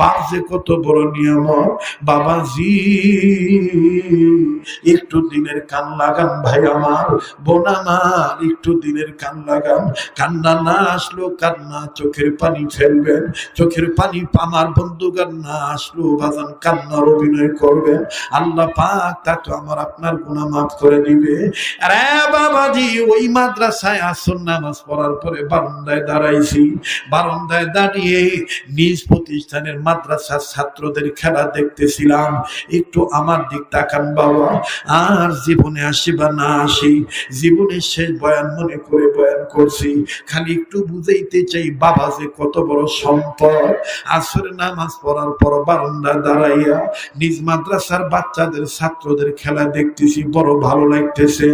বাপ যে কত বড় নিয়ামত। বাবাজি একটু দিনের কান লাগান ভাই আমার, বোন আমার, একটু দিনের কান লাগান। কান্না না আসলো কান্না চোখের পানি ফেলবেন, চোখের পানি আমার বন্ধুগান না আসলো বাজান কান্নার অভিনয় করবেন। আল্লাহ পাক তা তো আমার আপনার গুনাহ মাফ করে দিবে। আরে বাবাজি ওই মাদ্রাসায় আসর নামাজ পড়ার পরে বারান্দায় দাঁড়াইছি, বারান্দায় দাঁড়িয়ে নিজ প্রতিষ্ঠানের মাদ্রাসার ছাত্রদের খেলা দেখতেছিলাম। একটু আমার দিক তাকান বাবা। আর জীবনে আসি বা না আসি, জীবনের শেষ বয়ান মনে করে বয়ান করছি, খালি একটু বুঝাইতে চাই বাবা যে কত বড় সম্পদ। আসরের নামাজ পড়ার পর বারান্দায় দাঁড়াইয়া নিজ মাদ্রাসার বাচ্চাদের ছাত্রদের খেলা দেখতেছি, বড় ভালো লাগতেছে।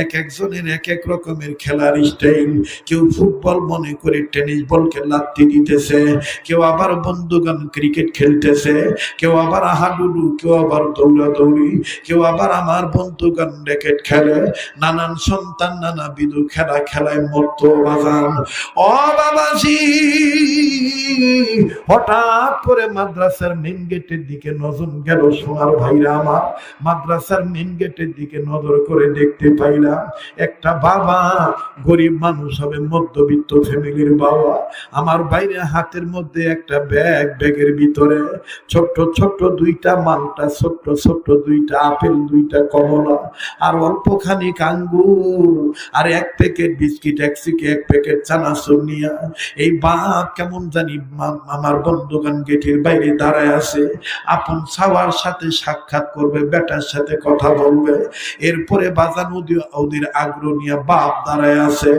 এক একজনের এক এক রকমের খেলার স্টাইল। কেউ ফুটবল মনে করে টেনিস বলকে লাত্তি দিতেছে, কেউ আবার বন্ধুগান ক্রিকেট খেলতেছে, কেউ আবার হাডুডু, কেউ আবার দৌড়াদৌড়ি, কেউ আবার আমার বন্ধুগান র্যাকেট খেলে। নানান সন্তান নানা বিধু খেলা খেলায় মত বাজান। ও বাবাজি হঠাৎ করে মাদ্রাসার মেন গেটের দিকে নজর গেল। সোনার ভাইরা আমার, মাদ্রাসার মেন গেটের দিকে নজর করে দেখতে পাইলাম একটা বাবা, গরিব মানুষ হবে, মধ্যবিত্ত ফ্যামিলির বাবা। আমার বাইরে হাতের মধ্যে একটা ব্যাগ, ব্যাগের ভিতরে ছোট্ট ছোট্ট দুইটা মালটা, ছোট্ট ছোট্ট দুইটা আপেল, দুইটা কমলা, আর অল্পখানি আঙ্গুর, আর এক প্যাকেট বিস্কিট, এক প্যাকেট চানাচুর নিয়া এই বাপ কেমন জানি আমার বন্ধুগান গেটের বাইরে দাঁড়ায় আছে। আপন ছাওয়ার সাথে সাক্ষাৎ করবে, বেটার সাথে কথা বলবে। এরপরে বাজান ওদের আগ্রহ নিয়ে বাপ দাঁড়ায় আছে,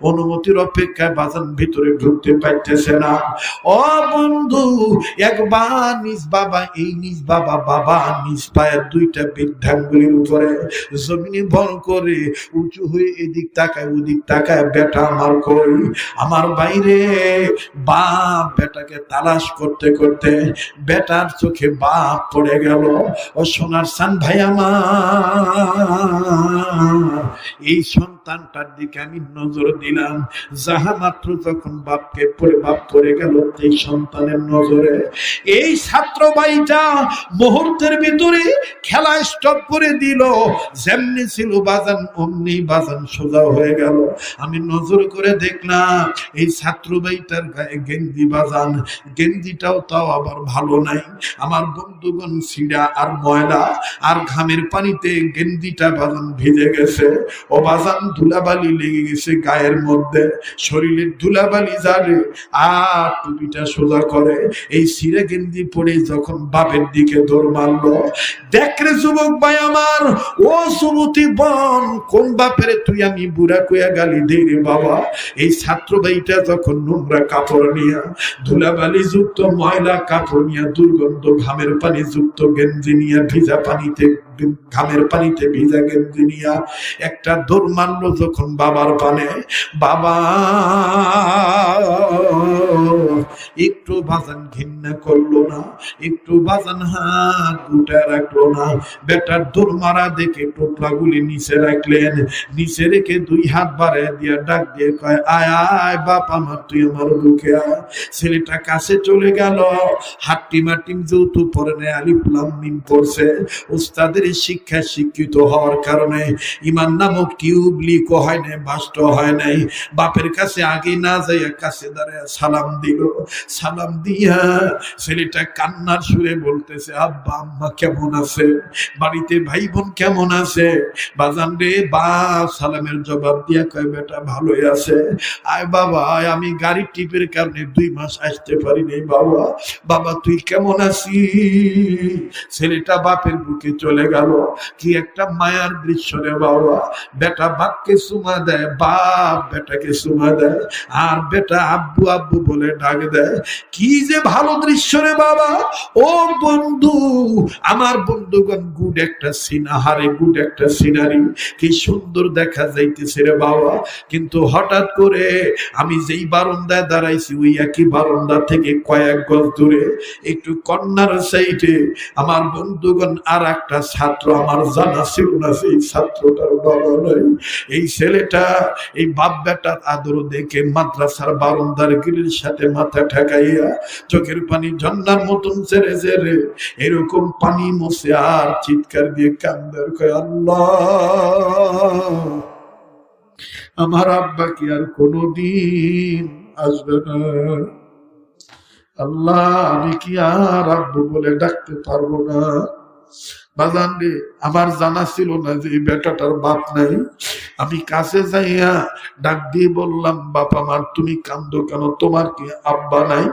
অনুমতির অপেক্ষায় বাজান ভিতরে ঢুকতে পারতেছে না। ও বন্ধু একবার নিজ বাবা, এই নিজ বাবা, বাবা নিজ পায়ের দুইটা বৃদ্ধাঙ্গুলির উপরে জমিনে ভর করে উঁচু হয়ে এদিক তাকায় ওদিক তাকায়, বেটা আমার কই। আমার বাইরে বাপ বেটাকে তালাশ করতে করতে বেটার চোখে বাপ পড়ে গেল। ও সোনার সান ভাই আমার, এই সন্তানটার দিকে আমি নজর দিলাম। যাহা মাত্র যখন বাপকে পড়ে বাপ পড়ে গেল, এই সন্তানের নজরে এই ছাত্র ভাইটা মুহূর্তের ভিতরে খেলা স্টপ করে দিল। যেমনি ছিল বাজান অমনি বাজান সোজা হয়ে গেল। আমি নজর করে দেখলাম এই ছাত্র ভাইটার গায়ে গেঞ্জি বাজান, গেঞ্জিটাও তাও আবার ভালো নাই। আমার বন্ধুগণ ছিঁড়া আর ময়লা আর ঘামের পানিতে গেঞ্জিটা বাজান ভিজে গেছে। ও বাজান ধুলাবালি লেগে গেছে গায়ের মধ্যে, শরীরের ধুলাবালি যাবে। আর টুপিটা সোজা করে এই ছিঁড়ে গেঞ্জি পরে যখন বাপের দিকে দৌড় মারলো, দেখরে যুবক ভাই আমার, ও সুমতি বন কোন বাপের তুই আমি বুড়া কইয়া গালি দেই রে বাবা। এই ছাত্র ভাইটা যখন নোংরা কাপড় নিয়া, ধুলাবালি যুক্ত ময়লা কাপড় নিয়া, দুর্গন্ধ ঘামের পানি যুক্ত গেঞ্জি নিয়া, ভিজা পানিতে ঘামের পানিতে ভিজা গেঞ্জি নিয়া একটা দৌড় মারলো যখন বাবার পানে, বাবা একটু বাজান ঘৃণা করলো না, একটু বাজান হাত গুটায় রাখলো না। বেটার দৌড় মারা দেখে টোপলাগুলি নিচে রাখলেন, নিচে রেখে দুই হাত বাড়ায় দিয়া ডাক দিয়ে কয়, আয় আয় বাপ আমার, তুই আমার বুকে আয়। ছেলেটা কাছে চলে গেল, হাট্টিম হাট্টিম যেহেতু পরে নেয়, আলিফ লাম মিম পড়ছে। উস্তাদের শিক্ষায় শিক্ষিত হওয়ার কারণে ইমান নামক টিউব লিকও হয় নাই, বাস্ট হয় নাই। বাপের কাছে আগে না যাইয়া কাছে দাঁড়ায় সালাম দিল। সালাম দিয়া ছেলেটা কান্নার সুরে বলতেছে, আব্বা আম্মা কেমন আছে, বাড়িতে ভাই বোন কেমন আছে? বাজান রে বাপ সালামের জবাব দিয়া কয়, বেটা ভালোই আছে। আয় বাবা আয়, আমি গাড়ির টিপের কারণে 2 মাস আসতে পারিনি বাবা। বাবা তুই কেমন আছিস? ছেলেটা বাপের বুকে চলে গেল। কি একটা মায়ার দৃশ্য রে বাবা। বেটা বাপকে চুমা দেয়, বাপ বেটাকে চুমা দেয়, আর বেটা আব্বু আব্বু বলে ডাক দেয়। কি যে ভালো দৃশ্য রে বাবা। ও বন্ধু আমার, বন্ধুগণ গুড একটা সিনাহারে, গুড একটা সিনারি, কি সুন্দর দেখা যাইতেছে রে বাবা। কিন্তু হঠাৎ করে আমি যেই বারান্দায় দাঁড়াইছি, ওই একই বারান্দা থেকে কয়েক গজ দূরে একটু কর্নার সাইডে আমার বন্ধুগণ আর একটা ছাত্র আমার জানা ছিল না, সেই ছাত্রটার বাবা নাই। এই ছেলেটা এই বাপ বেটার আদর দেখে মাদ্রাসার বারান্দার গিরির সাথে মাথা ঠেকাইয়া চোখের পানি ঝর্ণার মতন ছেড়ে ছেড়ে এরকম পানি মুছে আর চিৎকার দিয়ে কান্দার কয়, আল্লাহ আমার আব্বা কি আর কোনদিন আসবে না? আল্লাহ আমি কি আর আব্বু বলে ডাকতে পারবো না? বাজান রে, আমার জানা ছিল না যে এই বেটাটার বাপ নাই। আমি কাছে যাইয়া ডাক দিয়ে বললাম, বাপ আমার তুমি কান্দো কেন, তোমার কি আব্বা নাই?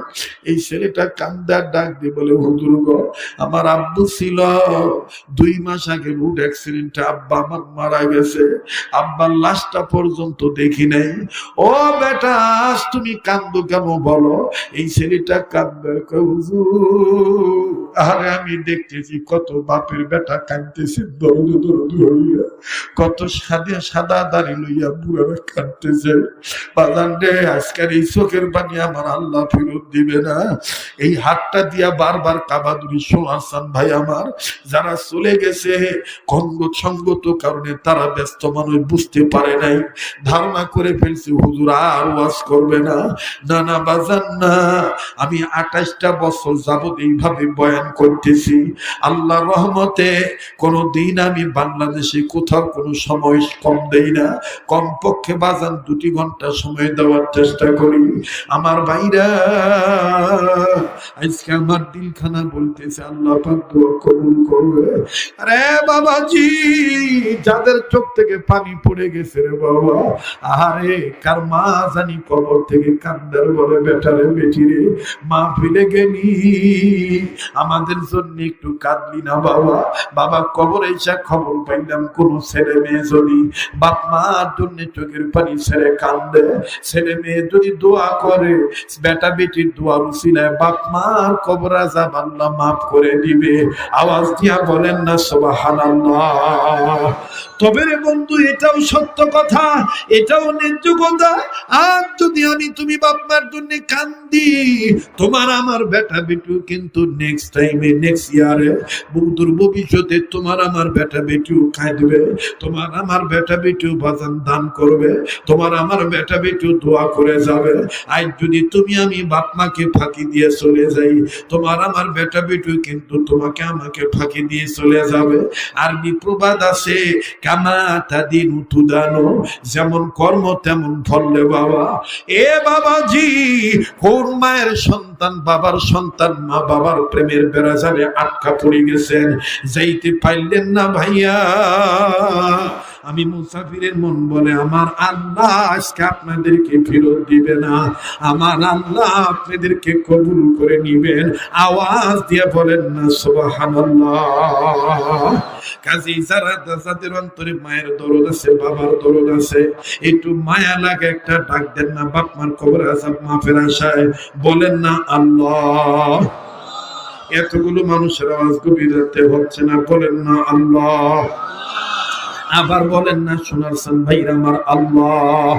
এই ছেলেটা কান্দার ডাক দিয়ে বলে, হুজুর গো আমার আব্বু ছিল, 2 মাস আগে রোড অ্যাক্সিডেন্টে আব্বা আমার মারা গেছে, আব্বার লাশটা পর্যন্ত দেখি নাই। ও বেটা আজ তুমি কান্দো কেন বলো? এই ছেলেটা কান্দে, হুজুর আরে আমি দেখতেছি কত বাপের বেটা কাঁদতেছে দরদ দরদ হইয়া, কত সাদা সাদা দাড়ি লইয়া বুড়ারা কাঁদতেছে। বাজান রে, আজকের এই চোখের পানি আমার আল্লাহ ফেরত দিবে না। এই হাতটা দিয়া বারবার কাবাদুরি সোহাসান ভাই আমার, যারা চলে গেছে সঙ্গত কারণে তারা ব্যস্ত মানুষ বুঝতে পারে নাই, ধারণা করে ফেলছে হুজুর আর ওয়াজ করবে না। না না বাজান না, আমি 28টা বছর যাবত এইভাবে বয়ান করতেছি। আল্লাহ রহমতে কোনদিন আমি বাংলাদেশে কোথাও কোনো সময় কম দেই না, কমপক্ষে বাজান 2 ঘন্টা সময় দেওয়ার চেষ্টা করি। আমার ভাইরা আজকে আমার দিলখানা বলতেছে আল্লাহ পাক দোয়া কবুল করবে। আরে বাবাজি, যাদের চোখ থেকে পানি পড়ে গেছে রে বাবা, আরে কার মা জানি কবর থেকে কান্দার বলে, বেটারে বেটিরে মা ফেলে গেলি, আমাদের জন্য একটু কাঁদলি না বাবা? বাবা কবরে এসে খবর পাইলাম কোন ছেলে মেয়ে যদি বাপ মার জন্য চোখের পানি ছেড়ে কান্দে, ছেলে মেয়ে যদি দোয়া করে, বেটা বেটির দোয়া উসিলায় বাপ মার কবর আযাব আল্লাহ মাফ করে দিবে। আওয়াজ দিয়া বলেন না সুবহানাল্লাহ। তবে রে বন্ধু, এটাও সত্য কথা, এটাও ন্যায্য কথা। আর যদি আমি তুমি বাপ মার জন্য কান্দি, তোমার আমার বেটা বেটু কিন্তু নেক্সট টাইমে নেক্সট ইয়ারে বন্ধুর ভবিষ্যতে তোমার আমার বেটা বেটিও কাঁদবে, তোমার আমার বেটা বেটিও বাজান দান করবে, তোমার আমার বেটা বেটিও দোয়া করে যাবে। আজ যদি তুমি আমি বাপ মাকে ফাঁকি দিয়ে চলে যাই, তোমার আমার বেটা বেটিও কিন্তু তোমাকে আমাকে ফাঁকি দিয়ে চলে যাবে। আরবি প্রবাদ আছে, কামা তাদিন তুদানো, যেমন কর্ম তেমন ফল রে বাবা। এ বাবাজি, কোন মায়ের সন্তান বাবার সন্তান মা বাবার প্রেমের বেড়াজালে আটকা পড়ে গেছেন, যাইতে পাইলেন না ভাইয়া। আমি মুসাফিরের মন বলে, আমার আল্লাহ আজকে আপনাদেরকে ফেরত দিবে না, আমার আল্লাহ আপনাদেরকে কবুল করে নিবেন। আওয়াজ দিয়ে বলেন না সুবহানাল্লাহ। কাজী যারা যাদের অন্তরে মায়ের দরদ আছে, বাবার দরদ আছে, একটু মায়া লাগে একটা ডাক দেন না বাপ মার কবর আযাব মাফের আশায়, বলেন না আল্লাহ। এতগুলো মানুষের আওয়াজ গভীর রাতে হচ্ছে না, বলেন না আল্লাহ। আবার বলেন না সোনার সান ভাইরা আমার আল্লাহ।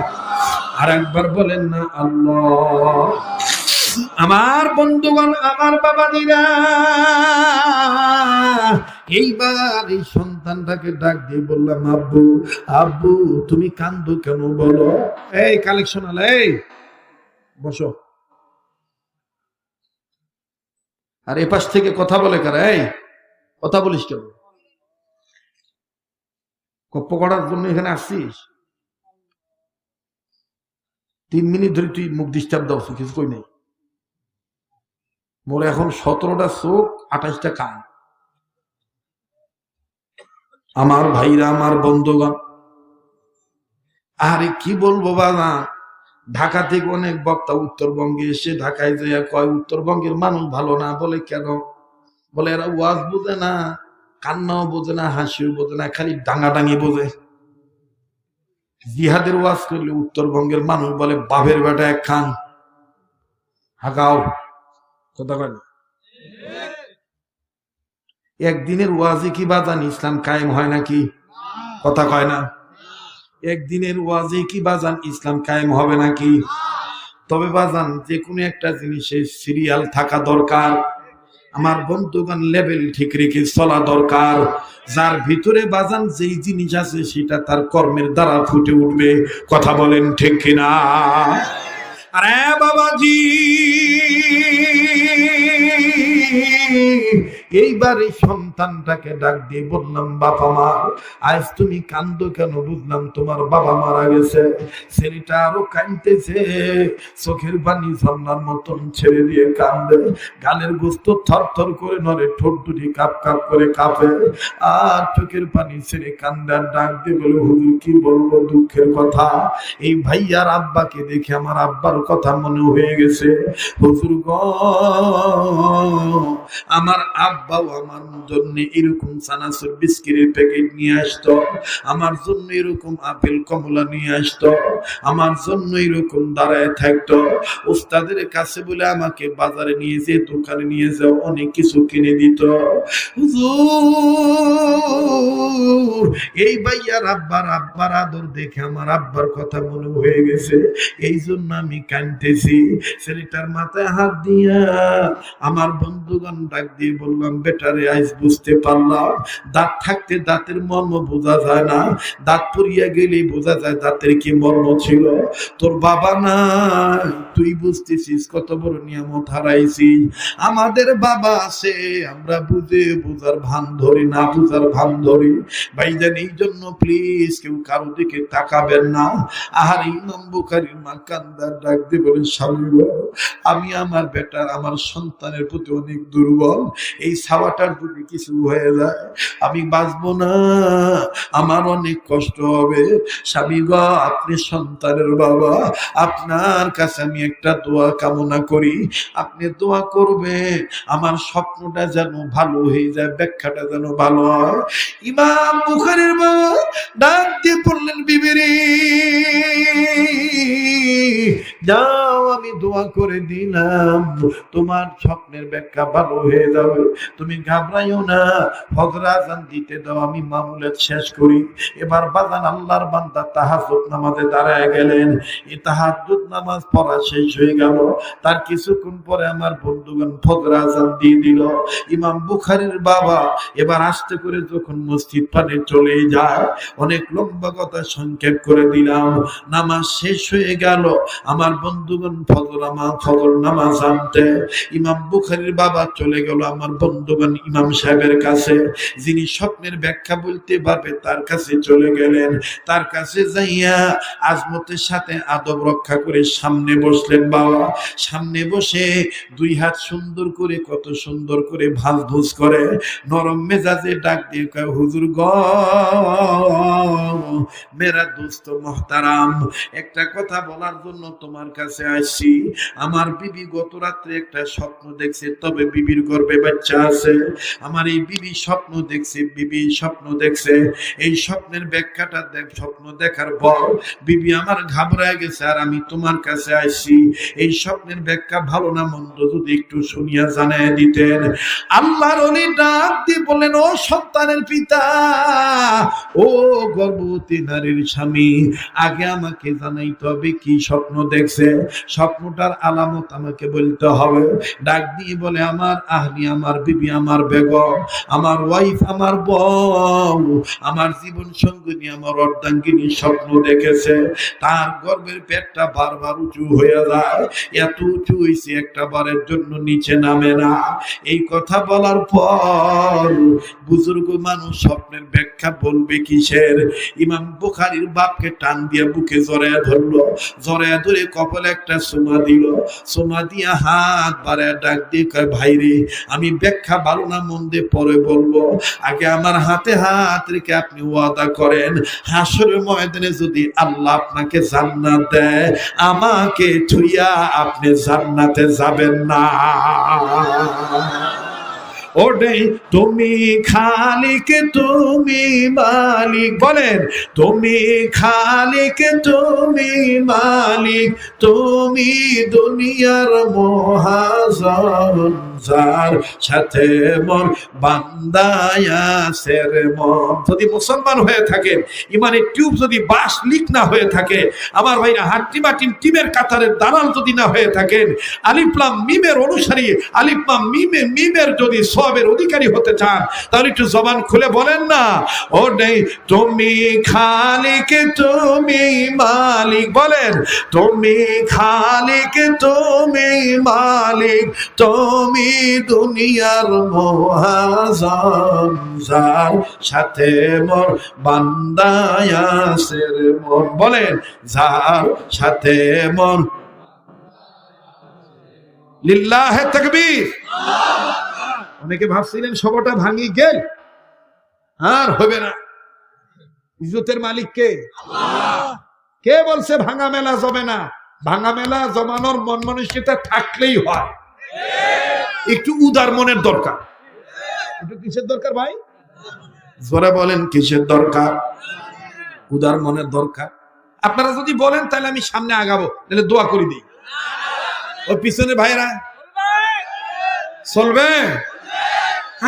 আর একবার বলেন না আল্লাহ। আমার বন্ধুগণ, আমার বাবাজিরা, এইবার এই সন্তানটাকে ডাক দিয়ে বললাম, আব্বু আব্বু তুমি কান্দো কেন বলো? এই কালেকশন আলা, এই বসো। আর এপাশ থেকে কথা বলে কারা? এই কথা বলিস কেন? কপ্প করার জন্য এখানে আসছিস? 3 মিনিট ধরে তুই মুখ ডিস্টার্ব দাও, কিছু কই নাই। মোর এখন 17টা চোখ, 28টা কান। আমার ভাইরা, আমার বন্ধুগণ, আরে কি বলবো বাবা, ঢাকা থেকে অনেক বক্তা উত্তরবঙ্গে এসে ঢাকায় যাইয়া কয় উত্তরবঙ্গের মানুষ ভালো না। বলে কেন? বলে এরা ওয়াজ বোঝে না, কান্নাও বোঝে না, হাসিও বোঝে না, খালি ডাঙাডাঙি বোঝে। জিহাদের ওয়াজ করলে উত্তরবঙ্গের মানুষ বলে বাপের বেটা এক খান হাগাও, কথা কয় না। একদিনের ওয়াজে কি বাজান ইসলাম কায়েম হয় নাকি? কথা কয় না। একদিনের ওয়াজে কি বাজান ইসলাম কায়েম হবে নাকি? তবে বাজান যে কোনো একটা জিনিসের সিরিয়াল থাকা দরকার। আমার বন্ধুগণ লেভেল ঠিক রেখে চলা দরকার। যার ভিতরে বাজান যেই জিনিস আছে সেটা তার কর্মের দ্বারা ফুটে উঠবে। কথা বলেন ঠিক কিনা? আরে বাবাজি, এইবারে সন্তানটাকে ডাক দিয়ে বললাম, বাবা মা আজ তুমি কান্দো কেন? বুঝলাম তোমার বাবা মারা গেছে। ছেলেটা আরো কাঁদতেছে, চোখের পানি ঝর্ণার মতন ছেড়ে দিয়ে কান্দে, গালের গোস্ত থর থর করে নড়ে, ঠোঁট দুটি কাপ কাপ করে কাঁপে, আর চোখের পানি ছেড়ে কান্দে। আর ডাক দিয়ে বলে, হুজুর কি বলবো দুঃখের কথা, এই ভাইয়ার আব্বাকে দেখে আমার আব্বার কথা মনে হয়ে গেছে। হুজুর গো, আমার আব্বাও আমার জন্য এরকম চানাচুর বিস্কিটের প্যাকেট নিয়ে আসতো, আমার জন্য এরকম আপেল কমলা নিয়ে আসতো, আমার জন্য এরকম দাঁড়ায় থাকতো। উস্তাদের কাছে বলে আমাকে বাজারে নিয়ে যে দোকানে নিয়ে যাও, অনেক কিছু কিনে দিত। হুজুর, এই ভাইয়ার আব্বার আদর দেখে আমার আব্বার কথা মনে হয়ে গেছে, এই জন্য আমি কাঁদতেছি। ছেলেটার মাথায় হাত দিয়া আমার বন্ধুগণ ডাক দিয়ে বললাম, বেটারে আজ বুঝতে পারলাম, দাঁত থাকতে দাঁতের মর্ম বোঝা যায় না, দাঁত পড়িয়া গেলেই বোঝা যায় দাঁতের কি মর্ম ছিল। তোর বাবা না, তুই বুঝতেছিস কত বড় নিয়ামত হারাইছি। আমাদের বাবা আছে, আমরা বুঝার ভান ধরি না, বুঝার ভান ধরি। ভাইজান এই জন্য প্লিজ কেউ কারো দিকে তাকাবেন না। আর ইমাম বুখারীর মা কান্দার ডাক দিয়ে বলেন, স্বামী গো, আমি আমার বেটার, আমার সন্তানের প্রতি অনেক দুর্বল। এই ছাওয়াটার যদি কিছু হয়ে যায় আমি বাঁচবো না, আমার অনেক কষ্ট হবে। স্বামী গো, আপনি সন্তানের বাবা, আপনার কাছে আমি একটা দোয়া কামনা করি, আপনি দোয়া করবেন আমার স্বপ্নটা যেন ভালো হয়ে যায়, ব্যাখ্যাটা যেন ভালো হয়। ইমাম বুখারীর বাবা ডাক দিয়ে পড়লেন, বিবিরে যাও, আমি দোয়া করে দিলাম, তোমার স্বপ্নের ব্যাখ্যা ভালো হয়ে যাবে, তুমি ঘাবড়াইও না, ফজর আযান দিতে দাও, আমি মামুলাত শেষ করি। এবার বাজান আল্লাহর বান্দা তাহাজ্জুদ নামাজে দাঁড়ায় গেলেন। এই তাহাজ্জুদ নামাজ পড়া শেষ হয়ে গেল, তার কিছুক্ষণ পরে আমার বন্ধুগণ ফজর আযান দিয়ে দিল। ইমাম বুখারীর বাবা এবার আস্তে করে যখন মসজিদ পানে চলে যায়, অনেক লম্বা কথা সংক্ষেপ করে দিলাম, নামাজ শেষ হয়ে গেল। আমার বন্ধুগণ ফজর নামাজ আনতে ইমাম বুখারীর বাবা চলে গেল আমার বন্ধুগণ ইমাম সাহেবের কাছে, যিনি স্বপ্নের ব্যাখ্যা বলতে পারবে তার কাছে চলে গেলেন। তার কাছে যাইয়া আজমতের সাথে আদব রক্ষা করে সামনে বসলেন। বাবা সামনে বসে দুই হাত সুন্দর করে, কত সুন্দর করে ভাঁজ ভুজ করে নরম মেজাজে ডাক দিয়ে কয়, হুজুর গো, মেরা দোস্ত মোহতারাম, একটা কথা বলার জন্য তোমার কাছে আসছি। আমার বিবি গত রাত্রে একটা স্বপ্ন দেখছে, তবে বিবির গর্ভে বাচ্চা আছে। আমার এই বিবি স্বপ্ন দেখছে, বিবি স্বপ্ন দেখছে, এই স্বপ্নের ব্যাখ্যাটা স্বপ্ন দেখার পর বিবি আমার ঘাবড়ায় গেছে, আর আমি তোমার কাছে আসছি। এই স্বপ্নের ব্যাখ্যা ভালো না মন্দ যদি একটু শুনিয়া জানায় দিতেন। আল্লাহর ওলি ডাক দিয়ে বললেন, ও সন্তানের পিতা, ও গর্ভবতী নারীর স্বামী, আগে আমাকে জানাইতে হবে কি স্বপ্ন দেখছে, স্বপ্নটার আলামত আমাকে বলতে হবে। ডাক দিয়ে বলে, আমার আহলি, আমার বিবি, আমার বেগম, আমার ওয়াইফ, আমার বউ, আমার জীবন সঙ্গিনী, আমার অর্ধাঙ্গিনী স্বপ্ন দেখেছে। তার গর্ভের পেটটা বারবার উঁচু হয়ে যায়, এত উঁচু হয়েছে একটা বারের জন্য নিচে নামে না। এই কথা বলার পর বুজুর্গ মানুষ স্বপ্নের ব্যাখ্যা বলবে কিসের? ইমাম বুখারীর বাপকে টান দিয়া বুকে জড়ায়া ধরলো, জড়ায়া ধরে কপালে একটা চুমা দিল, চুমা দিয়া হাত বাড়ায় ডাক দিয়ে কয়, ভাই রে, আমি ব্যাখ্যা ভালো না মন্দে পরে বলবো, আগে আমার হাতে হাত রেখে আপনি ওয়াদা করেন, হাসরের ময়দানে যদি আল্লাহ আপনাকে জান্নাত দেয়, আমাকে ছুঁইয়া আপনি জান্নাতে যাবেন না। ওরে তুমি খালিক, তুমি মালিক, বলেন তুমি খালিক, তুমি মালিক, তুমি দুনিয়ার মহাজন, যার সাথে মোর বান্দায় আছে রে মন। যদি মুসলমান হয়ে থাকেন, ইমানের টিউব যদি বাস লিক না হয়ে থাকে, আমার ভাইরা হাট্টি মাটিন টিমের কাতারের দালাল যদি না হয়ে থাকেন, আলিফ লাম মিমের অনুসারী, আলিফ লাম মিমের যদি সওয়াবের অধিকারী হতে চান, তাহলে একটু জবান খুলে বলেন না, ও নেই তুমি খালিক তুমি মালিক, বলেন তুমি খালিক তুমি মালিক, তুমি দুনিয়ার মুআজ্জম, যার সাথে মোর বান্দায় আছে রে মন। বলেন যার সাথে মোর, লিল্লাহে তাকবীর। অনেকে ভাবছিলেন সবটা ভাঙি গেল, আর হবে না। ইজ্জতের মালিক কে? কে বলছে ভাঙা মেলা জমে না? ভাঙা মেলা জমানোর মন মানসিকতা থাকলেই হয়, একটু উদার মনের দরকার। একটু কিসের দরকার ভাই? জোরে বলেন কিসের দরকার? উদার মনের দরকার। আপনারা যদি বলেন তাহলে আমি সামনে আগাবো, তাহলে দোয়া করে দিই। ওই পিছনে ভাইরা চলবে।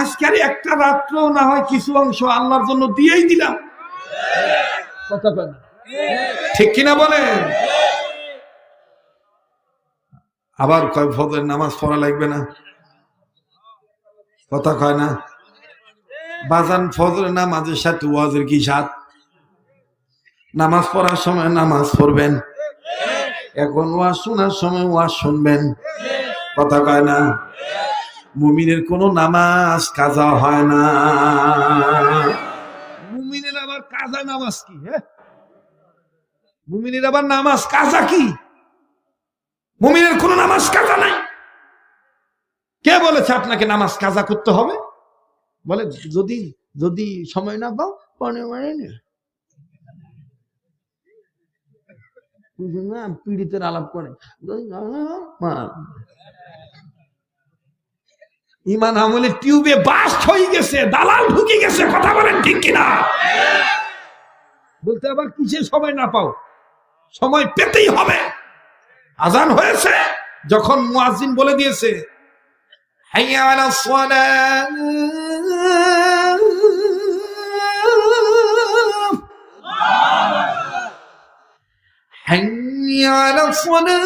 আজকে আর একটা রাত্র না হয় কিছু অংশ আল্লাহর জন্য দিয়েই দিলাম, কথা বলেন ঠিক কিনা বলেন? আবার কয় ফজরের নামাজ পড়া লাগবে না, কথা কয় না। বাজান ফজরের নামাজের সাথে ওয়াজের কি সাথ? নামাজ পড়ার সময় নামাজ পড়বেন, এখন ওয়াজ শোনার সময় ওয়াজ শুনবেন, কথা কয় না। মুমিনের কোন নামাজ কাজা হয় না। মুমিনের আবার কাজা নামাজ কি? মুমিনের আবার নামাজ কাজা কি? মুমিনের কোন নামাজ কাজা নাই। কে বলেছে আপনাকে নামাজ কাজা করতে হবে? বলে যদি যদি সময় না পাও পরে পীড়িতের আলাপ করে। ইমান আমলে টিউবে বাস্ট হয়ে গেছে, দালাল ঢুকে গেছে, কথা বলেন ঠিক কিনা? বলতে আবার কিসে সময় না পাও? সময় পেতেই হবে। আজান হয়েছে যখন মুয়াজ্জিন বলে দিয়েছে হাইয়া আলাস সালাহ, হাইয়া আলাস সালাহ,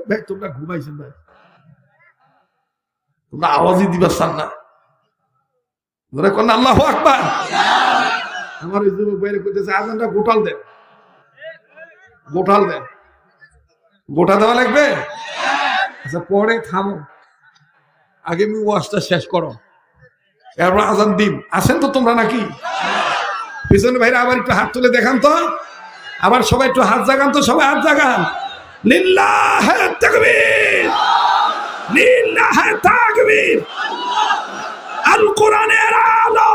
ভাই তোমরা ঘুমাইছেন ভাই, তোমরা আওয়াজই দিবা চান না, ধরে কোন আল্লাহু আকবার। আমার ওই যুবক বাইরে করতেছে আজানটা গোটাল দেন, গোটাল দেন। গোটা দেওয়া লাগবে? আচ্ছা পরে থামো, আগে আমি ওয়াজটা শেষ করো, এরপর আজান দিন। আছেন তো তোমরা নাকি? পিছনে ভাইরা আবার একটু হাত তুলে দেখান তো, আবার সবাই একটু হাত জাগান তো, সবাই হাত জাগান। লিল্লাহে তাকবীর, লিল্লাহে তাকবীর। আল কোরআনের আলো,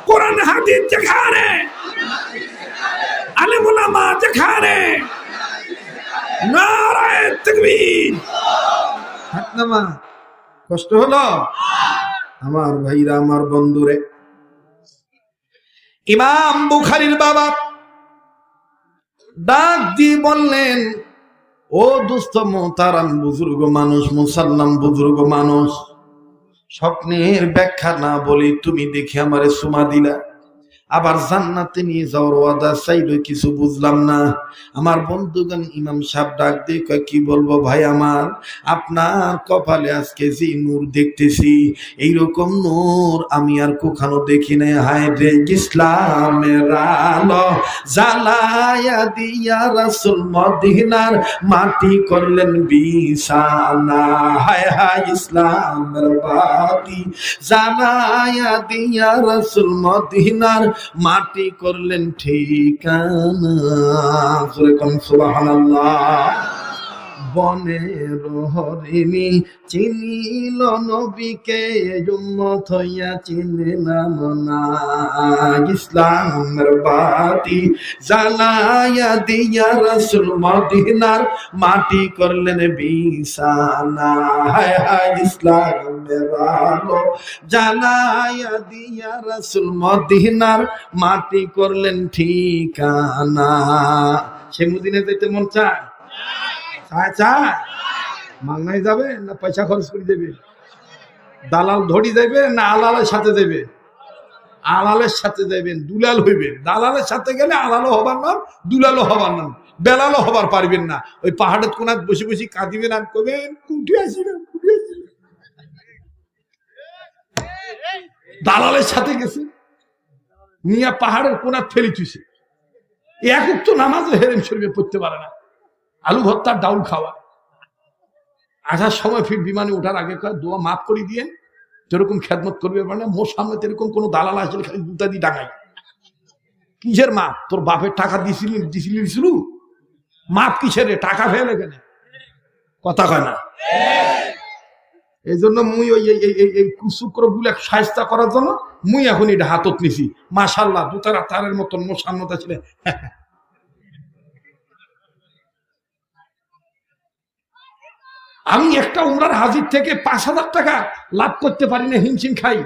কোরআন হাদিস যেখানে, আলেম উলামা যেখানে, নারায়ে তাকবীর। হাত নামা। কষ্ট হলো আমার ভাইরা, আমার বন্ধুরে। ইমাম বুখারীর বাবা ডাক দিয়ে বললেন, ও দোস্ত মোহতারাম, বুজুর্গ মানুষ, মুসাল্লাম বুজুর্গ মানুষ, স্বপ্নের ব্যাখ্যা না বলি তুমি দেখি আমারে সুমা দিলা, আবার জান্নাতে নিয়ে যাওয়ার ওয়াদা চাইলে কিছু বুঝলাম না। আমার বন্ধুগণ ইমাম সাহেব ডাক দিয়ে কয়, কি বলবো ভাই আমার, আপনার কপালে আজকে যে নূর দেখতেছি, এইরকম নূর আমি আর কখনো দেখি নাই। হায় রে ইসলামের আলো জ্বালায়া দিয়া রাসূল মদিনার মাটি করলেন বিছানা। হায় হায় ইসলামের বাতি জ্বালায়া দিয়া রাসূল মদিনার মাটি করলেন ঠিকানা। সুবহানাল্লাহ। বনের হরিণী চিনিল নবীকে উম্মত হইয়া চিনিলাম না। ইসলামের বাতি জ্বালায়া দিয়া রাসূল মদিনার মাটি করলেন বিছানা। হায় হায় ইসলামের আলো জ্বালায়া দিয়া রাসূল মদিনার মাটি করলেন ঠিকানা। সে মদিনা যেতে মন চায়? চায়? মাংনায় যাবে না পয়সা খরচ করে দেবে? দালাল ধরি দেবে না আলালের সাথে দেবে? আলালের সাথে দেবেন, দুলাল হইবেন। দালালের সাথে গেলে আলালও হবার নাম, দুলালও হবার নাম, বেলালও হবার পারবেন না। ওই পাহাড়ের কোনায় বসে বসে কাঁদিবেন আর করবেন কুটি আসিবেন, কুটি আসিবেন। দালালের সাথে গেছে নিয়ে পাহাড়ের কোনা ফেলি তুইছে। এক তো নামাজও হেরেম শরীফে পড়তে পারে না, আলু ভর্তার ডাউল খাওয়া। আসার সময় ফির বিমানে ওঠার আগে দোয়া মাফ করে দিয়ে যেরকম খেদমত করবে মানে মোর সামনে এরকম কোন দালাল আসলে খালি জুতা দিয়ে ডাকাই। কিসের মাপ? তোর বাপের টাকা দিছিল মাপ কিসের? টাকা ফেলে কেন? কথা কয় না। এই জন্য মুই ওই এই কুচুক্র গুলা সাহায্য করার জন্য মুই এখন এটা হাতত নিছি। মাশাআল্লাহ দুতার তারের মতন মোর সামনে ছিল। আমি একটা উমরার হাজির থেকে 5,000 টাকা লাভ করতে পারি না, হিমশিম খাই।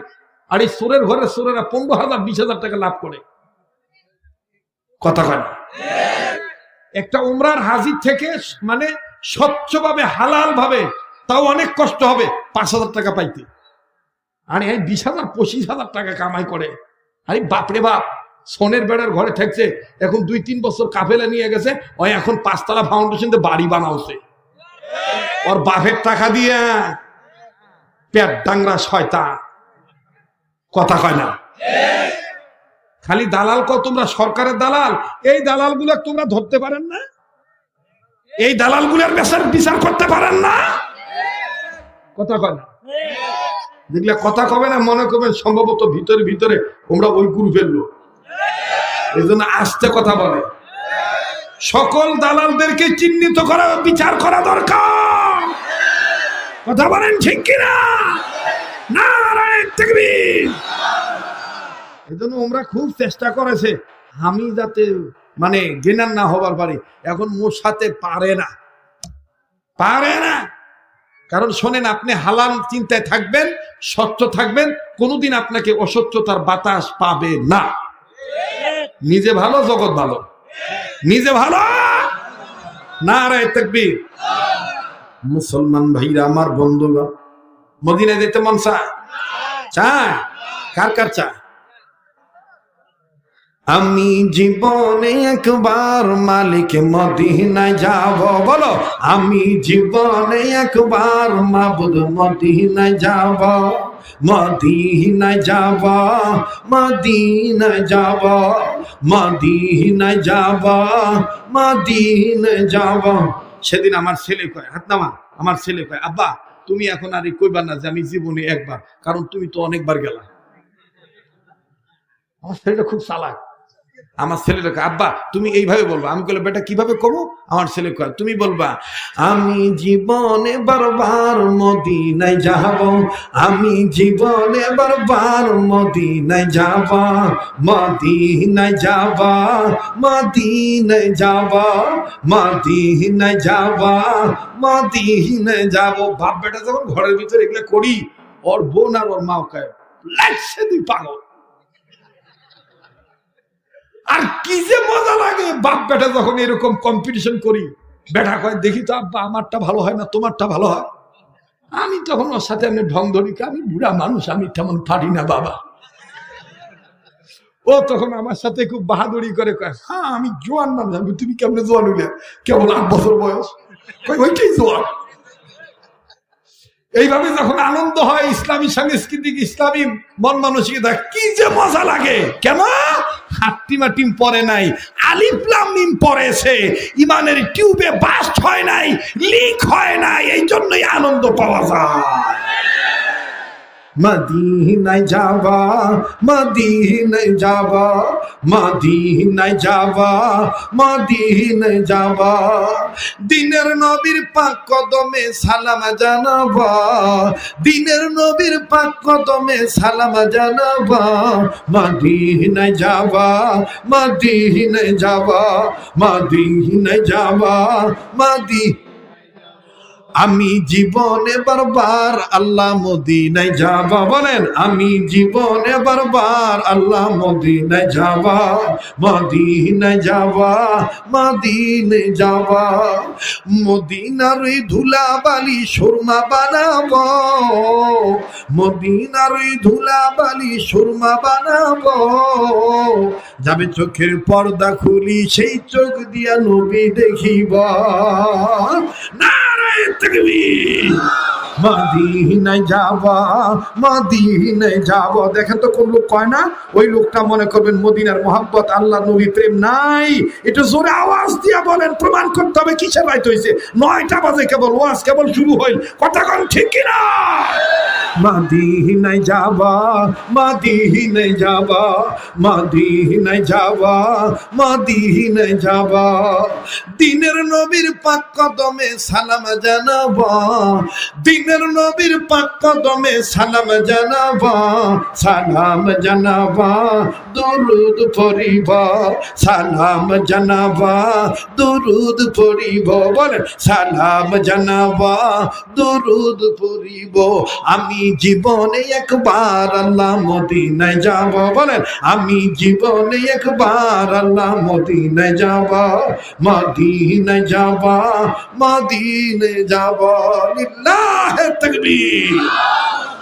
আর এই সোরের ঘরে সোরেরা 15,000 20,000 টাকা লাভ করে। কথা কয় না। একটা উমরার হাজির থেকে মানে স্বচ্ছভাবে হালাল ভাবে, তাও অনেক কষ্ট হবে 5,000 টাকা পাইতে। আর এই 20,000 25,000 টাকা কামাই করে। আরে বাপরে বাপ, সোনের বেড়ার ঘরে থাকছে, এখন 2-3 বছর কাফেলা নিয়ে গেছে, ওই এখন 5তলা ফাউন্ডেশন বাড়ি বানাওছে ওর বাপের টাকা দিয়ে। পেট ডাংরা শয়তান। কথা কয় না। খালি দালাল কও তোমরা, সরকারের দালাল। এই দালাল গুলা তোমরা ধরতে পারেন না? এই দালাল গুলার বিচার করতে পারেন না? কথা কয় না। দেখলে কথা কবে না, মনে করবেন সম্ভবত ভিতরে ভিতরে তোমরা ওই গুরু ফেললো। এই জন্য আস্তে কথা বলে। সকল দালালদেরকে চিহ্নিত করা, বিচার করা দরকার। কথা বলেন ঠিক কিনা? নারায়ে তাকবীর। এই জন্য আমরা খুব চেষ্টা করেছে আমি যাতে মানে গেনার না হবার পারি। এখন মোর সাথে পারে না। কারণ শোনেন, আপনি হালাল চিন্তায় থাকবেন, সত্য থাকবেন, কোনোদিন আপনাকে অসত্যতার বাতাস পাবে না। নিজে ভালো, জগৎ ভালো। নিজে ভালো। নারায়ে তাকবীর। মুসলমান ভাইরা আমার, বন্ধুগণ, মদিনায় যেতে মন চায়? কার কার চায়? আমি জীবনে একবার মালিক মদিনায় যাব। বলো, আমি জীবনে একবার মাবুদ মদিনায় যাব। মদিনায় যাব, মদিনায় যাব, মদিনায় যাব, মদিনায় যাব। সেদিন আমার ছেলে কয়, হাত নামা, আমার ছেলে কয়, আব্বা তুমি এখন আর কইবা না যে আমি জীবনে একবার, কারণ তুমি তো অনেকবার গেলা। আমার ছেলেটা খুব চালাক। আমার ছেলেটা কয়, আব্বা তুমি এইভাবে বলবা। আমি বললাম, বেটা কিভাবে কব? আমার ছেলে কয়, তুমি বলবা, আমি জীবনে বারবার মদিনায় যাব, আমি জীবনে বারবার মদিনায় যাব, মদিনায় যাব, মদিনায় যাব, মদিনায় যাব, মদিনায় যাব। বাপ বেটা যখন ঘরের ভিতরে এগুলো করি, ওর বোন আর ওর মা কয়, লাগছে তুই পাগল। আর কি যে মজা লাগে বাপ বেটা যখন এরকম কম্পিটিশন করি। বেটা কয়, দেখি তো আব্বা আমারটা ভালো হয় না তোমারটা ভালো হয়। আমি তখন ওর সাথে আমি ঢং ধরি, আমি বুড়া মানুষ, আমি তেমন পারি না বাবা। ও তখন আমার সাথে খুব বাহাদুরি করে কয়, হ্যাঁ আমি জোয়ান মানুষ। আমি, তুমি কেমন জোয়ান হইলে? কেবল 8 বছর বয়স। ওইটাই জোয়ান। এইভাবে যখন আনন্দ হয়, ইসলামী সাংস্কৃতিক, ইসলামী মন মানসিকতা, কি যে মজা লাগে। কেন? হাট্টিমা টিম পরে নাই, আলিফ লাম মিম পড়েছে, ইমানের টিউবে বাস্ট হয় নাই, লিক হয় নাই, এই জন্যই আনন্দ পাওয়া যায়। মদিনায় যাবা, মদিনায় যাবা, মদিনায় যাবা, মদিনায় যাবা, দিনের নবীর পাক কদমে সালাম জানাবা, দিনের নবীর পাক কদমে সালাম জানাবা, মদিনায় যাবা, মদিনায় যাবা, মদিনায় যাবা, আমি জীবনে বারবার আল্লাহ মদিনায় যাবা, বলেন আমি জীবনে বারবার আল্লাহ মদিনায় যাবা, মদিনায় যাবা, মদিনায় যাবা, মদিনার ওই ধুলাবালি সুরমা বানাবো, মদিনার ওই ধুলাবালি সুরমা বানাবো, যাবে চোখের পর্দা খুলি সেই চোখ দিয়া নবী দেখিব, নারায়ে তাকবীর, মদিনায় যাবা, মদিনায় যাবা। দেখেন তো কোন লোক কয় না, ওই লোকটা মনে করবেন মদিনার মহব্বত আল্লাহ নবী প্রেম নাই। একটু জোরে আওয়াজ দিয়া বলেন, প্রমাণ করতে হবে কিসের রাইত হয়েছে। 9টা বাজে কেবল, ওয়াজ কেবল শুরু হইল, কথা কোন ঠিক কিনা? মদিনায় যাবা, মদিনায় যাবা, মদিনায় যাবা, মদিনায় যাবা, দিনের নবীর পাক কদমে সালাম জানাবা, দিনের নবীর পাক কদমে সালাম জানাবা, সালাম জানাবা, দরুদ পড়িব, সালাম জানাবা, দরুদ পড়িব, বলেন সালাম জানাবা, দরুদ পড়িব, আমি জীবনে একবার আল্লাহ মদিনায় যাব, বলেন আমি জীবনে একবার আল্লাহ মদিনায় যাব, মদিনায় যাব, মদিনায় যাব, লিল্লাহে তাকবীর।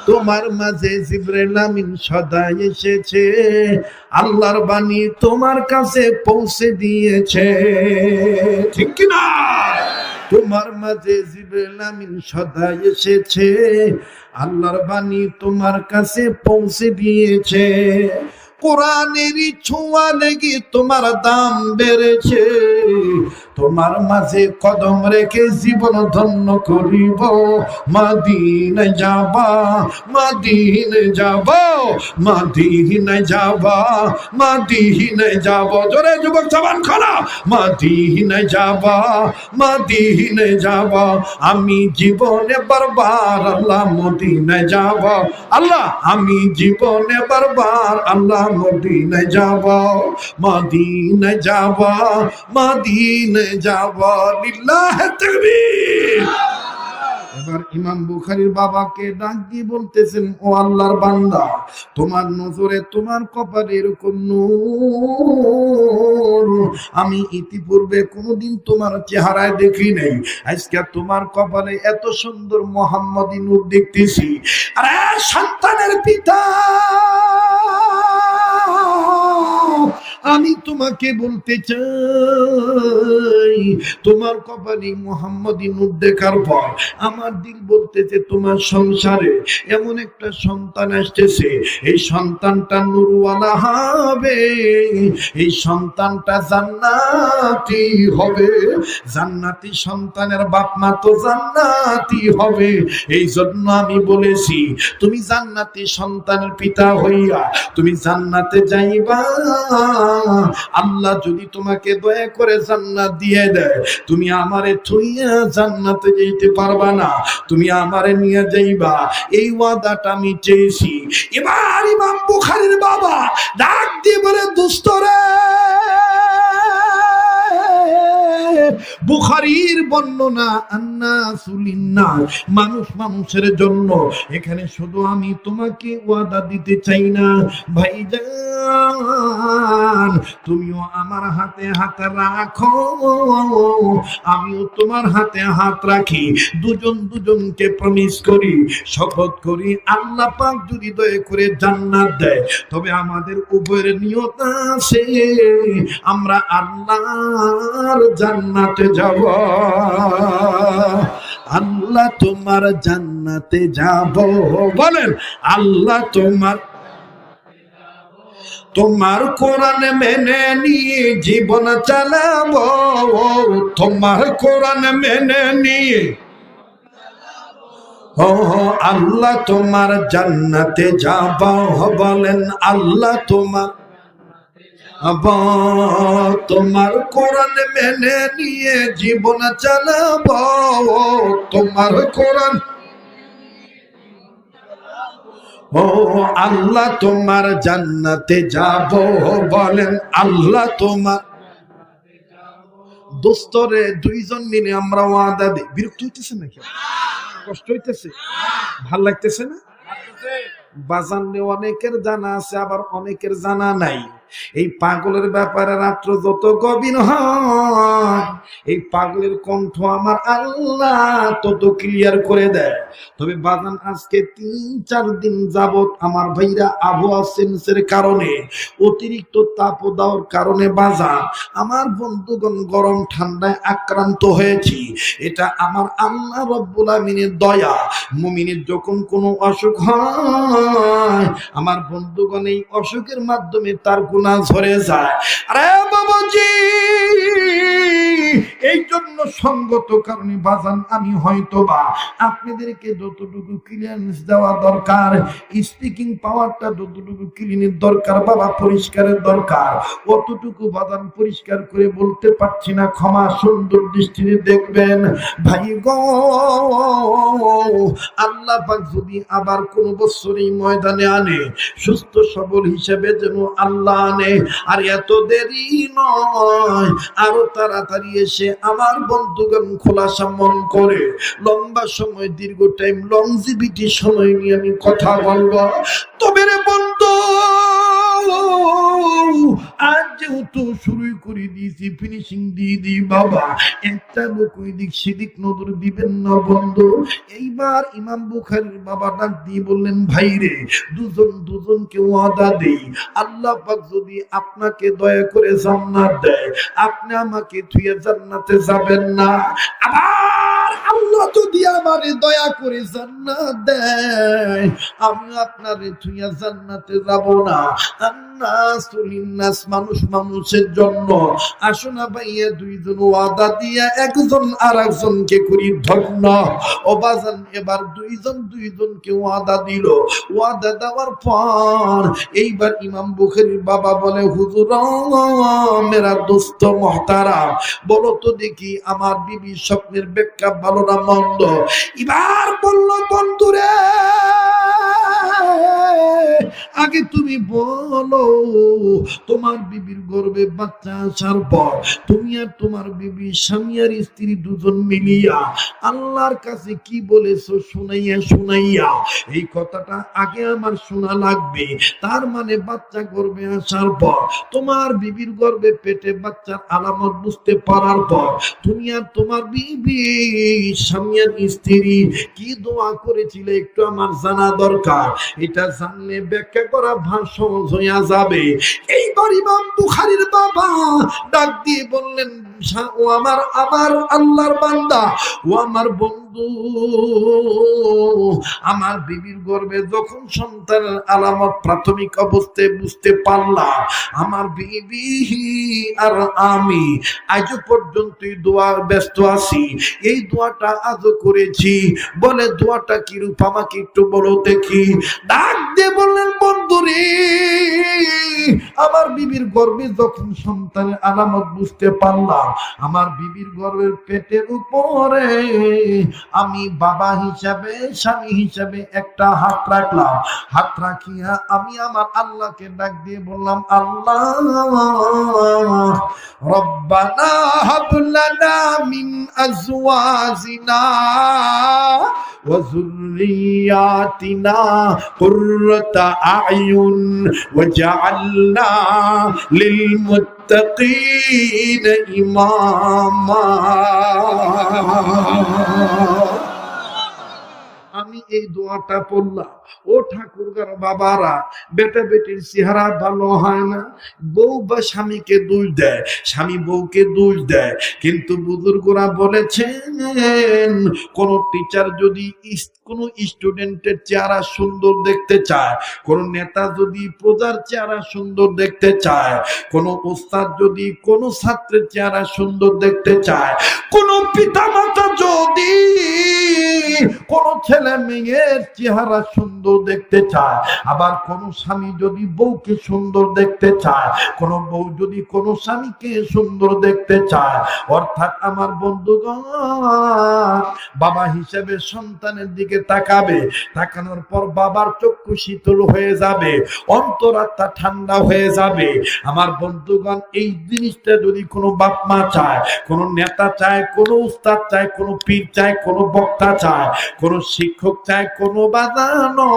তোমার মাঝে জিবরাইল আমিন সদা এসেছে, আল্লাহর বাণী তোমার কাছে পৌঁছে দিয়েছে, ঠিক কি না? তোমার মাঝে জিবরাইল আমিন সদা এসেছে, আল্লাহর বাণী তোমার কাছে পৌঁছে দিয়েছে, কোরআনেরই ছোঁয়া লেগে তোমার দাম বেড়েছে, তোমার মাঝে কদম রেখে জীবন ধন্য করিব, মদিনায় যাবা, মদিনায় যাব, মদিনায় যাবা, মদিনায় যাব, জোরে যুবক জবান খোলো, মদিনায় যাবা, মদিনায় যাব, আমি জীবনে বারবার আল্লাহ মদিনায় যাব, আল্লাহ আমি জীবনে বারবার আল্লাহ মদিনায় যাব, মদিনায় যাব, মদিনায় যাব, লিল্লাহে তাকবীর। এবার ইমাম বুখারীর বাবাকে ডাক দিয়ে বলতেছেন, ও আল্লাহর বান্দা, তোমার নজরে তোমার কপালে এরকম নূর আমি ইতিপূর্বে কোনোদিন তোমার চেহারায় দেখি নাই, আজকে তোমার কপালে এত সুন্দর মুহাম্মদী নূর দেখতেছি। আরে সন্তানের পিতা, আমি তোমাকে বলতে চাই, তোমার কপালে মুহাম্মদী নূর দেখার পর আমার দিল বলতেছে তোমার সংসারে এমন একটা সন্তান আসতেছে, এই সন্তানটা নূরওয়ালা হবে, এই সন্তানটা জান্নাতি হবে, জান্নাতি সন্তানের বাপ মা তো জান্নাতি হবে। এই জন্য আমি বলেছি তুমি জান্নাতি সন্তানের পিতা হইয়া তুমি জান্নাতে যাইবা, আল্লাহ যদি তোমাকে দয়া করে জান্নাত দিয়ে দেয়, তুমি আমারে থুইয়া জান্নাতে যেতে পারবা না, তুমি আমারে নিয়ে যাইবা, এই ওয়াদাটা আমি চেয়েছি। এবার ইমাম বুখারীর বাবা ডাক দিয়ে বলে, দোস্ত রে, বুখারীর বর্ণনা আন্নাসু লিন্নাস, মানুষ মানুষের জন্য, এখানে শুধু আমি তোমাকে ওয়াদা দিতে চাই না ভাইজান, তুমিও আমার হাতে হাত রাখো, আমিও তোমার হাতে হাত রাখি, দুজন দুজনকে প্রমিস করি, শপথ করি, আল্লাহ পাক যদি দয়া করে জান্নাত দেয়, তবে আমাদের উপরে নিয়ত আছে আমরা আল্লাহর জান্নাতে যাব, আল্লাহ তোমার জান্নাতে যাব, বলেন আল্লাহ তোমার কোরআন মেনে নিয়ে জীবন চালাবো, তোমার কোরআন মেনে নিয়ে ও আল্লাহ তোমার জান্নাতে যাবো, বলেন আল্লাহ তোমার তোমার কোরআন মেনে নিয়ে জীবন চালাবো, তোমার কোরআন। ও আল্লাহ তোমার জান্নাতে যাবো, বলেন আল্লাহ তোমার। দোস্তরে দুইজন মিলে আমরা ওয়াদা দিই। বিরক্ত হইতেছে নাকি? কষ্ট হইতেছে? ভাল লাগতেছে না? বাজান অনেকের জানা আছে, আবার অনেকের জানা নাই। এই পাগলের ব্যাপারে রাত্র যত গভীর হয়, এই পাগলের কণ্ঠ আমার আল্লাহ তত ক্লিয়ার করে দেয়। তবে বাজান আজকে ৩-৪ দিন যাবত আমার ভাইরা আবহাওয়া চেঞ্জের কারণে, অতিরিক্ত তাপদাহর কারণে বাজান আমার বন্ধুগণ গরম ঠান্ডায় আক্রান্ত হয়েছি। এটা আমার আল্লাহ রব্বুল আমিনের দয়া। মুমিনের যখন কোনো অসুখ হয়, আমার বন্ধুগণ এই অসুখের মাধ্যমে তার গুনাহ ঝরে যায়। আরে বাবাজি, এই জন্য সঙ্গত কারণে বাজান আমি হয়তোবা আপনাদেরকে যতটুকু ক্লিয়ারেন্স দেওয়া দরকার, স্পিকিং পাওয়ারটা যতটুকু ক্লিনের দরকার, বাবা পরিষ্কারের দরকার, অতটুকু বাজান পরিষ্কার করে বলতে পারছি না। ক্ষমা সুন্দর দৃষ্টিতে দেখবেন ভাই গো। আল্লাহ পাক যদি আবার কোন বছর এই ময়দানে আনে, সুস্থ সবল হিসেবে যেন আল্লাহ আনে, আর এত দেরি নয়, আরো তাড়াতাড়ি এসে আমার বন্ধুগণ খোলাসা মন করে লম্বা সময়, দীর্ঘ টাইম, লংজিভিটি সময় নিয়ে আমি কথা বলবো। তবে রে বন্ধু, আজ যেহেতু শুরুই করে দিয়েছি, ফিনিশিং দিয়ে দিই বাবা। একটা লোক ওই দিক সেদিক নজর দিবেন না বন্ধু। এইবার ইমাম বুখারীর বাবা ডাক দিয়ে বললেন, ভাই রে, দুজনকে ওয়াদা দেই, আল্লাহ পাক যদি আপনাকে দয়া করে জান্নাত দেয়, আপনি আমাকে থুয়ে জান্নাতে যাবেন না। আবার আল্লাহ যদি আমারে দয়া করে জান্নাত দেয়, আমি আপনারে থুয়ে জান্নাতে যাব না। মানুষ মানুষের জন্য। আসো না ভাইয়া, দুইজন ওয়াদা দিয়া একজন আর একজনকে করি ধন্য। ও বাজান, এবার দুইজনকে ওয়াদা দিল। ওয়াদা দেওয়ার পর এইবার ইমাম বুখারীর বাবা বলে, হুজুর মেরা দোস্ত মুহতারাম, বলো তো দেখি আমার বিবির স্বপ্নের ব্যাখ্যা ভালো না মন্দ? এবার বলল, বন্ধুরে, আগে তুমি বলো, তোমার বিবির গর্ভে বাচ্চা আসার পর তুমি আর তোমার বিবি, স্বামী আর স্ত্রী দুজন মিলিয়া আল্লাহর কাছে কি বলেছো শুনাইয়া এই কথাটা আগে আমার শোনা লাগবে। তার মানে বাচ্চা গর্ভে আসার পর, তোমার বিবির গর্ভে পেটে বাচ্চার আলামত বুঝতে পারার পর, তুমি আর তোমার বিবি, স্বামী আর স্ত্রী কি দোয়া করেছিলে একটু আমার জানা দরকার। এটা জানলে ব্যাখ্যা করা সহজ হইয়া যাবে। এইবার ইমাম বুখারীর বাবা ডাক দিয়ে বললেন, ও আমার আল্লাহর বান্দা, ও আমার বন্ধু, আমার বিবির গর্ভে যখন সন্তানের আলামত প্রাথমিক অবস্থায় বুঝতে পারলাম, আমার বিবি আর আমি আজও পর্যন্ত দোয়া ব্যস্ত আছি। এই দোয়াটা আজও করেছি। বলে, দোয়াটা কি রূপ আমাকে একটু বলো দেখি। ডাক দিয়ে বললেন, বন্ধুরে, আমার বিবির গর্ভে যখন সন্তানের আলামত বুঝতে পারলাম, আমার বিবির গর্ভের পেটের উপরে আমি বাবা হিসাবে, স্বামী হিসাবে একটা হাত রাখলাম। হাত রাখিয়া আমি আমার আল্লাহকে ডাক দিয়ে বললাম, আল্লাহ রব্বানা হাব লানা মিন আজওয়াজিনা ওয়া যুররিয়াতিনা কুররাতা আ'য়ুন ওয়াজআলনা লিল মুত্তাকিনা ইমামা। আমি এই দোয়াটা পড়লাম। ও ঠাকুরগার বাবারা, বেটা বেটির চেহারা ভালো হয় না, বউ বা স্বামীকে দোষ দেয়, স্বামী বউকে দোষ দেয়, কিন্তু বুজুর্গরা বলেছেন, কোন টিচার যদি কোন স্টুডেন্টের চেহারা সুন্দর দেখতে চায়, কোন নেতা যদি প্রজার চেহারা সুন্দর দেখতে চায়, কোন ওস্তাদ যদি কোন ছাত্রের চেহারা সুন্দর দেখতে চায়, কোন পিতামাতা যদি কোন ছেলে মেয়ের চেহারা সুন্দর দেখতে চায়, আবার কোন স্বামী যদি বউকে সুন্দর দেখতে চায়, কোন বউ যদি কোন স্বামীকে সুন্দর দেখতে চায়, অর্থাৎ আমার বন্ধুগণ বাবা হিসেবে সন্তানের দিকে তাকাবে, তাকানোর পর বাবার চক্ষু শীতল হয়ে যাবে, অন্তরাত্মা ঠান্ডা হয়ে যাবে। আমার বন্ধুগণ এই জিনিসটা যদি কোনো বাপ মা চায়, কোন নেতা চায়, কোন উস্তাদ চায়, কোন পীর চায়, কোন বক্তা চায়, কোন শিক্ষক চায়, কোন বাজানো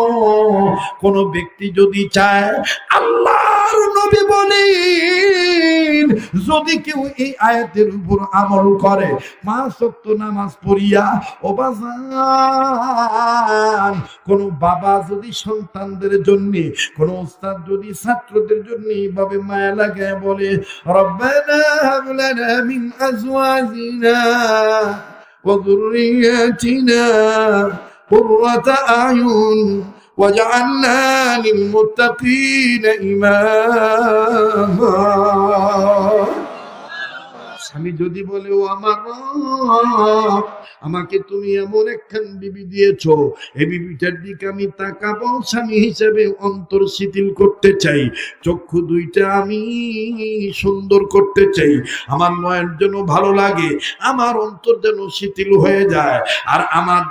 কোন ব্যক্তি যদি চায়, আল্লাহর নবী বলেন যদি কেউ এই আয়াতের উপর আমল করে, 5 ওয়াক্ত নামাজ পড়িয়া, ও বাজান কোন বাবা যদি সন্তানদের জন্য, কোন উস্তাদ যদি ছাত্রদের জন্য এইভাবে মায়া লাগে বলে রব্বানা হাব লানা মিন আজওয়াজিনা ওয়া যুররিয়াতিনা কুররাতা আয়ুন ওয়াজআলনা লিল মুত্তাকিনা ইমামা। স্বামী যদি বলে ও আমার রব, আমাকে তুমি এমন একখান বিবি দিয়েছো, এই বিবিটার দিকে আমি তাকাবো, স্বামী হিসেবে অন্তর শিথিল করতে চাই, চক্ষু দুইটা আমি সুন্দর করতে চাই, আমার নয়ন যেন ভালো লাগে, আমার অন্তর যেন শিথিল হয়ে যায়, আর আমার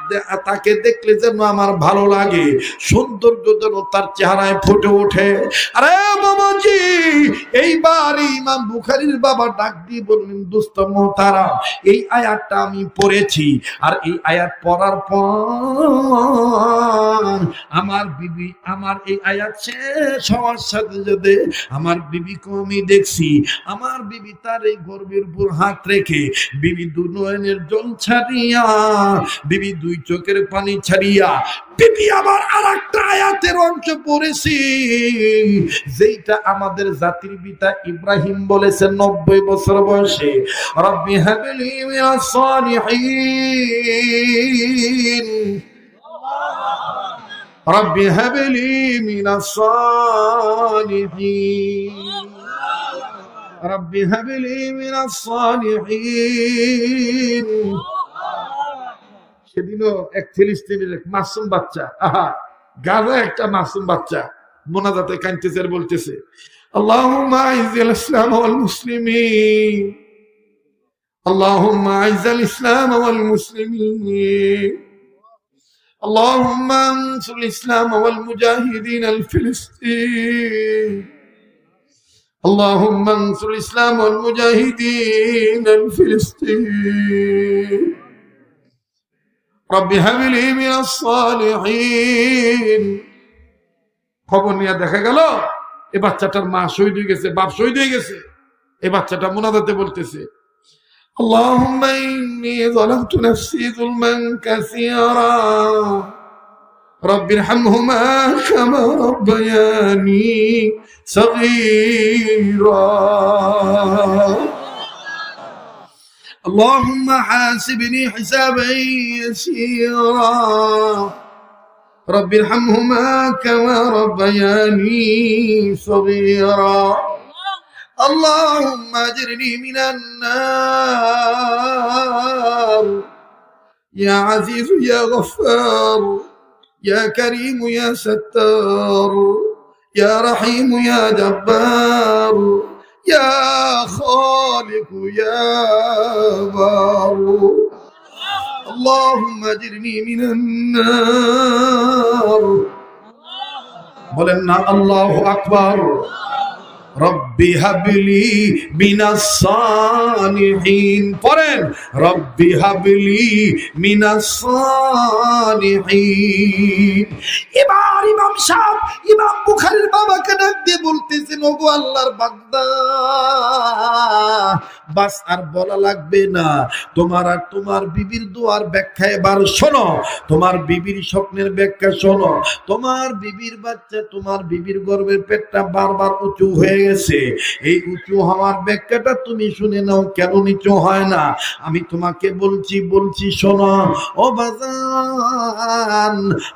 তাকে দেখলে যেন আমার ভালো লাগে, সৌন্দর্য যেন তার চেহারায় ফুটে ওঠে। আরে বাবাজি, এইবার ইমাম বুখারীর বাবা ডাক দিয়ে বললেন দোস্ত মোহতারাম, এই আয়াতটা আমি পড়েছি, আর এই আয়াত পড়ার পর আমার বিবি, আমার এই আয়াত শেষ হওয়ার সাথে সাথে আমার বিবিকে আমি দেখছি, আমার বিবি তার এই গর্বের উপর হাত রেখে, বিবি দু নয়নের জল ছাড়িয়া, বিবি দুই চোখের পানি ছাড়িয়া, বিবি আবার আরেকটা আয়াতের অংশ পড়েছি যেটা আমাদের জাতির পিতা ইব্রাহিম বলেছেন 90 বছর বয়সে, রব্বি হাবলি মিনাস সালিহিন, রব্বি হাবলি মিনাস সালিহিন, রব্বি হাবলি মিনাস সালিহিন। সেদিনও এক ফিলিস্তিনের এক মাসুম বাচ্চা, গাজা একটা মাসুম বাচ্চা মোনাজাতে কাঁদতেছে আর বলতেছে আল্লাহুম্মা আইজিল ইসলাম ওয়াল মুসলিমিন, আল্লাহুম্মা আইজিল ইসলাম ওয়াল মুসলিমিন, আল্লাহুম্মা আনসুর ইসলাম ওয়াল মুজাহিদিন আল ফিলিস্তিন, আল্লাহুম্মা আনসুর ইসলাম ওয়াল মুজাহিদিন আল ফিলিস্তিন, রব্বি হাবলি মিনাস সালিহিন। খবর নিয়ে দেখা গেল এই বাচ্চাটার মা শহীদ হয়ে গেছে, বাপ শহীদ হয়ে গেছে। এই বাচ্চাটা মুনাজাতে বলতেছে আল্লাহুম্মা ইন্নী যালামতু নাফসি যুলমান কাসীরা রব্বিরহামহুমা কামা রাব্বায়ানি সাগীরা, اللهم حاسبني حسابا يسيرا رب ارحمهما كما ربياني صغيرا اللهم اجرني من النار يا عزيز يا غفار يا كريم يا ستار يا رحيم يا جبار يا خالق يا بار اللهم اجرني من النار বলেন না আল্লাহু আকবার। রব্বি হাবলি মিনাস সালিহিন, পড়েন রব্বি হাবলি মিনাস সালিহিন। এবার ইমাম সাহেব ইমাম বুখারীর বাবাকে ডাক দিয়ে বলতেছেন ওগো আল্লাহর বান্দা, বাস আর বলা লাগবে না, তোমার আর তোমার বিবির দোয়ার ব্যাখ্যা এবার শোনো, তোমার বিবির স্বপ্নের ব্যাখ্যা শোনো। তোমার বিবির বাচ্চা, তোমার বিবির গর্ভের পেটটা বারবার উঁচু হয়ে গেছে, এই উঁচু হওয়ার ব্যাখ্যাটা তুমি শুনে নাও, কেন নিচু হয় না আমি তোমাকে বলছি শোনো। ও বাজান,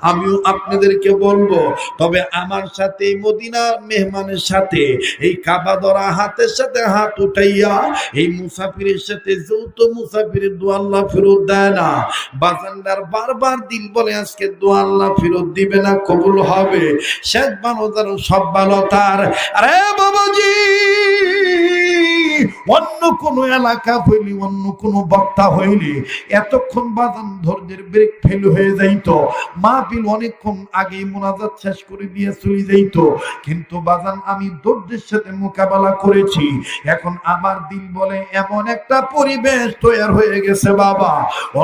আমিও আপনাদেরকে বলবো, তবে আমার সাথে মদিনার মেহমানের সাথে এই কাবা ধরা হাতের সাথে হাত উঠাইয়া এই মুসাফিরের সাথে যৌথ মুসাফিরের দোয়া আল্লাহ ফেরত দেয় না। বাজানদার বারবার দিল বলে আজকে দোয়া আল্লাহ ফেরত দিবে না, কবুল হবে। শেষ ভালো তার, সব ভালো তার। আরে বাবাজি, অন্য কোন এলাকা হইলে, অন্য কোন বক্তা হইলে এতক্ষণ বাজান ধৈর্যের ব্রেক ফেল হয়ে যাইতো, মাহফিল অনেকক্ষণ আগেই মোনাজাত শেষ করে দিয়ে চলে যাইতো। কিন্তু বাজান আমি ধৈর্যের সাথে মোকাবেলা করেছি। এখন আমার দিল বলে এমন একটা পরিবেশ তৈরি হয়ে গেছে বাবা,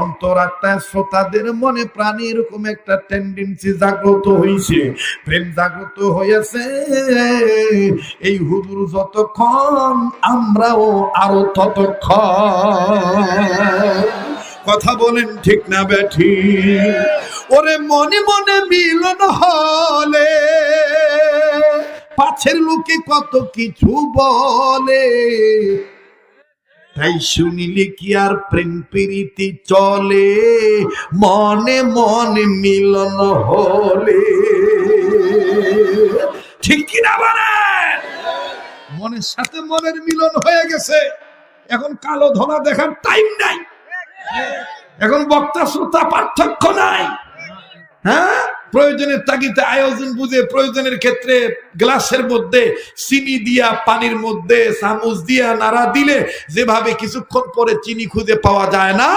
অন্তরাত্মায় শ্রোতাদের মনে প্রাণী এরকম একটা টেন্ডেন্সি জাগ্রত হয়েছে, প্রেম জাগ্রত হয়েছে। এই হুজুর যতক্ষণ, আমরাও আরো ততক্ষণ। কথা বলেন ঠিক না বেঠি? ওরে মনে মনে মিলন হলে পাছের লোকে কত কিছু বলে, তাই শুনিলে কি আর প্রেম প্রীতি চলে? মনে মনে মিলন হলে, ঠিক কিনা বলেন? মনের সাথে মনের মিলন হয়ে গেছে, এখন কালো ধলা দেখার টাইম নাই, এখন বক্তা শ্রোতা পার্থক্য নাই। হ্যাঁ, প্রয়োজনের তাগিদে আয়োজন বুঝে প্রয়োজনের ক্ষেত্রে গ্লাসের মধ্যে চিনি দিয়া, পানির মধ্যে চামচ দিয়া নাড়া দিলে যেভাবে কিছুক্ষণ পরে চিনি খুঁজে পাওয়া যায় না,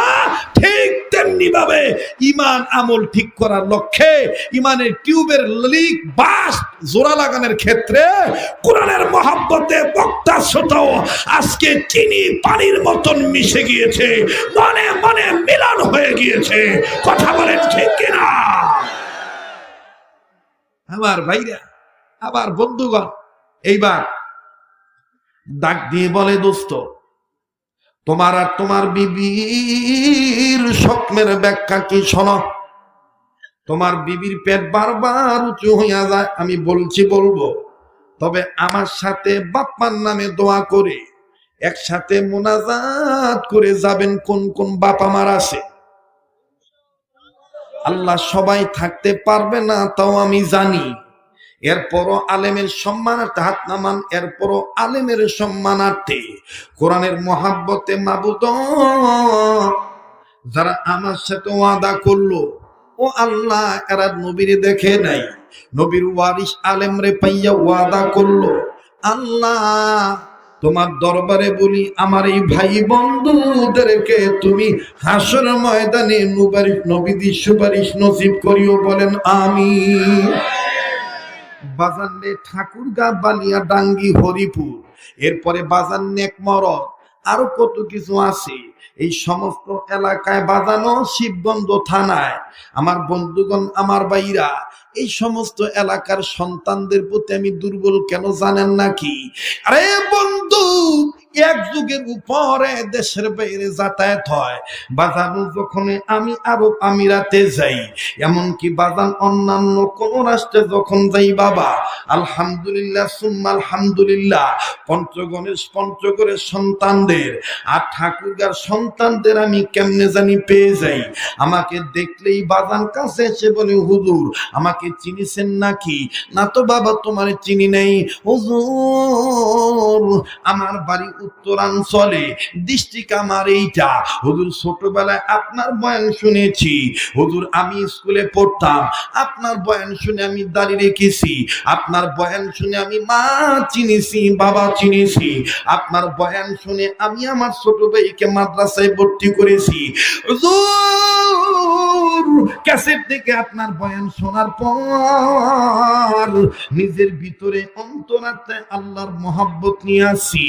ঠিক তেমনি ভাবে ইমান আমল ঠিক করার লক্ষ্যে ইমানের টিউবের লিক বাস জোড়া লাগানোর ক্ষেত্রে কোরআনের মহব্বতে বক্তা শ্রোতাও আজকে চিনি পানির মতন মিশে গিয়েছে, মনে মনে মিলন হয়ে গিয়েছে। কথা বলেন ঠিক কিনা? আমার ভাইরা, আবার বন্ধুগণ, এইবার ডাক দিয়ে বলে, দোস্ত, তোমার আর তোমার বিবির স্বপ্নের ব্যাখ্যা কি শোনো। তোমার বিবির পেট বারবার উঁচু হইয়া যায়, আমি বলছি বলবো, তবে আমার সাথে বাপ্পার নামে দোয়া করে একসাথে মোনাজাত করে যাবেন। কোন কোন বাপ আমার আছে? আল্লাহ সবাই থাকতে পারবে না তাও আমি জানি, এরপরও আলেমের সম্মানার্থে হাত নামান, এরপরও আলেমের সম্মানার্থে কোরআনের মহাব্বতে মাবুদ যারা আমার সাথে ওয়াদা করলো, ও আল্লাহ এরা নবীরে দেখে নাই, নবীর ওয়ারিস আলেমরে পাইয়া ওয়াদা করলো, আল্লাহ তোমার দরবারে বলি আমার এই ভাই বন্ধুদেরকে তুমি হাসর ময়দানে নবীদের সুপারিশ নসিব করিও, বলেন আমিন। বাজানে ঠাকুরগাঁ, বালিয়া ডাঙ্গি, হরিপুর, এরপরে বাজান নেকমরদ, আরো কত কিছু আছে। এই সমস্ত এলাকায় বাজানো, শিবগঞ্জ থানায়। আমার বন্ধুগণ, আমার ভাইরা, এই সমস্ত এলাকার সন্তানদের প্রতি আমি দুর্বল কেন জানেন নাকি? আরে বন্ধু, এক যুগের উপরে দেশের বাইরে যাতায়াত হয়, বাজানো যখন আমি আরব আমিরাতে যাই, এমনকি বাজান অন্যান্য কোন রাষ্ট্রে যখন যাই, বাবা আলহামদুলিল্লাহ সুম্মা আলহামদুলিল্লাহ, পঞ্চগড়ের সন্তানদের আর ঠাকুরগাঁর সন্তানদের আমি কেমনে জানি পেয়ে যাই। আমাকে দেখলেই বাজান কাছে এসে বলে, হুজুর আমাকে চিনিছেন নাকি? না তো বাবা, তোমার চিনি নেই। হুজুর আমার বাড়ি উত্তরাঞ্চলে, ডিস্ট্রিক্ট আমার এইটা। হুজুর ছোটবেলায় আপনার বয়ান শুনেছি, হুজুর আমি স্কুলে পড়তাম, আপনার বয়ান শুনে আমি দাঁড়িয়ে রেখেছি, আপনার বয়ান শুনে আমি মা চিনেছি, বাবা চিনেছি, আপনার বয়ান শুনে আমি আমার ছোট ভাইকে মাদ্রাসায় ভর্তি করেছি। হুজুর ক্যাসেট থেকে আপনার বয়ান শোনার পর নিজের ভিতরে অন্তরাত্মা আল্লাহর মহব্বত নিয়ে আসি।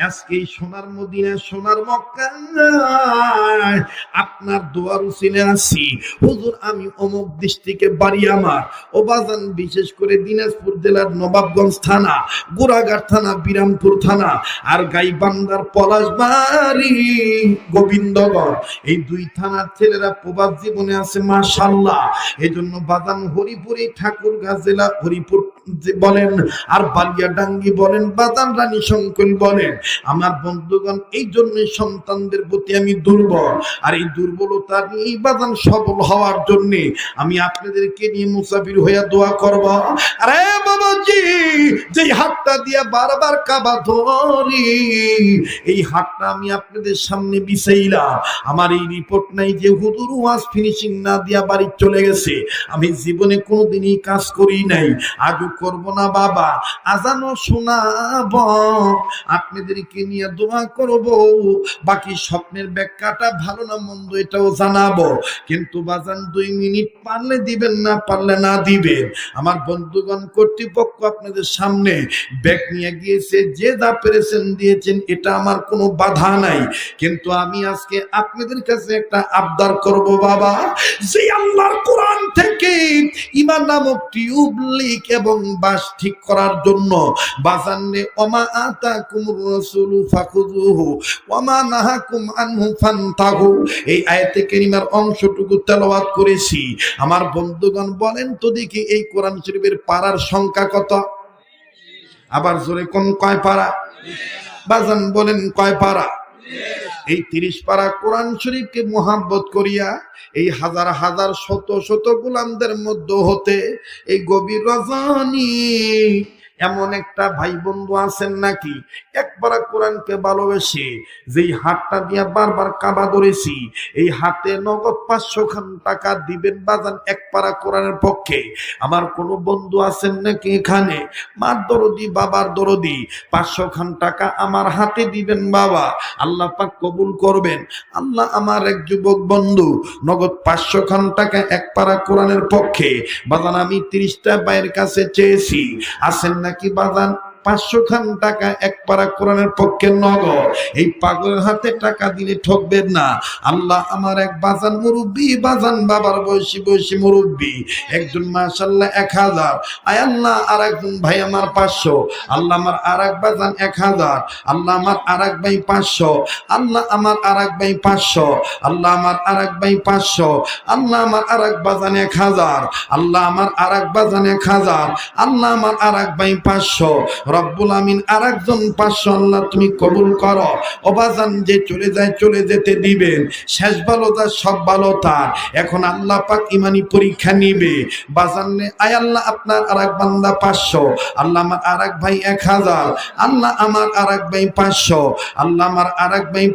আজকে সোনার মদিনা, সোনার মক্কা আপনার দোয়ার উসিলে আসি। হুজুর আমি অমুক ডিস্ট্রিক্টে বাড়ি আমার, ও বাজান বিশেষ করে দিনাজপুর জেলার নবাবগঞ্জ থানা, গোড়াঘাট থানা, বিরামপুর থানা আর গাইবান্ধার পলাশবাড়ি, গোবিন্দগঞ্জ, এই দুই থানার ছেলেরা প্রবাস জীবনে আছে মাশাআল্লাহ। এই জন্য বাজান হরিপুরে ঠাকুরগাঁ জেলা, হরিপুর বলেন, আর বালিয়াডাঙ্গি বলেন, বাদান রানী শঙ্কল বলেন, আমার বন্ধুগণ এই জন্য সন্তানদের প্রতি আমি দুর্বল। আর এই দুর্বলতা নিয়ে বাদান সবল হওয়ার জন্য আমি আপনাদেরকে নিয়ে মুসাফির হইয়া দোয়া করব। আরে বাবাজি, যে হাতটা দিয়া বারবার কাবা ধরি, এই হাতটা আমি আপনাদের সামনে বিছাইলাম। আমার এই রিপোর্ট নাই যে হুজুর ওয়াজ ফিনিশিং না দিয়া বাড়ি চলে গেছে। আমি জীবনে কোনোদিনই কাজ করি নাই, আজও করব না বাবা। আজানও শোনাব, আপনাদেরকে নিয়ে দোয়া করব, বাকি স্বপ্নের ব্যাখ্যাটা ভালো না মন্দ এটাও জানাবো। কিন্তু বাজান 2 মিনিট পারলে দিবেন, না পারলে না দিবেন। আমার বন্ধুগণ, কর্তৃপক্ষ আপনাদের সামনে ব্যাগ নিয়ে গিয়েছে, যে যা পেরেছেন দিয়েছেন, এটা আমার কোনো বাধা নাই। কিন্তু আমি আজকে আপনাদের কাছে একটা আবদার করব বাবা, যে আল্লাহর কোরআন থেকে ঈমান নামক টিউব লিক এবং বাস ঠিক করার জন্য বাজান্নে ওমা আতাকুমুর রাসূলু ফাখুযুহু ওমা নাহাকুম আনহু ফান্তাহু, এই আয়াতে কারিমার অংশটুকু তেলাওয়াত করেছি। আমার বন্ধুগণ বলেন তো দেখি, এই কোরআন শরীফের পারার সংখ্যা কত? আবার জোরে কোন কয় পারা? বাজান বলেন কয় পারা? এই 30 পারা কোরআন শরীফকে মোহাব্বত করিয়া এই হাজার হাজার শত শত গোলামদের মধ্য হতে এই গভীর রজনী এমন একটা ভাই বন্ধু আছেন নাকি একবার কোরআনকে ভালোবেসে যেই হাতটা দিয়া বারবার কাবা ধরেছি, এই হাতে নগদ 500 খান টাকা দিবেন বাজান এক পারা কোরআনের পক্ষে? আমার কোনো বন্ধু আছেন নাকি এখানে? মার দরদি, বাবার দরদি, 500 খান টাকা আমার হাতে দিবেন বাবা, আল্লাহ পাক কবুল করবেন। আল্লাহ আমার এক যুবক বন্ধু নগদ 500 খান টাকা এক পারা কোরআনের পক্ষে বাজান আমি 30টা ভাইয়ের কাছে চেয়েছি, আছেন নাকি বাজান? 500 খান টাকা এক পারা কোরআনের পক্ষে নগদ। এই পাগলের হাতে টাকা দিলে ঠকবেন না। আল্লাহ আমার এক বাজান মুরব্বী, বাজান বাবার বয়সী বয়সী মুরব্বী একজন, মাশাআল্লাহ 1000। আয় আল্লাহ, আর একজন ভাই আমার 500। আল্লাহ আমার আর এক বাজান 1000। আল্লাহ আমার আর এক ভাই 500। আল্লাহ আমার আর এক ভাই 500। আল্লাহ আমার আর এক ভাই 500। আল্লাহ আমার আর এক বাজান 1000। আল্লাহ আমার আর এক বাজান 1000। আল্লাহ আমার আর এক ভাই 500। রব্বুল আমিন আর একজন 500 আল্লাহ তুমি কবুল করো। ও বাজান, যে চলে যায় চলে যেতে দিবেন, শেষ ভালো তার সব ভালো তার। এখন আল্লাহ পাক ইমানি পরীক্ষা নিবে বাজান। আয় আল্লাহ, আপনার আর এক বান্দা 500। আল্লাহ আমার আর এক ভাই 1000। আল্লাহ আমার আর এক ভাই 500। আল্লাহ আমার আর এক ভাই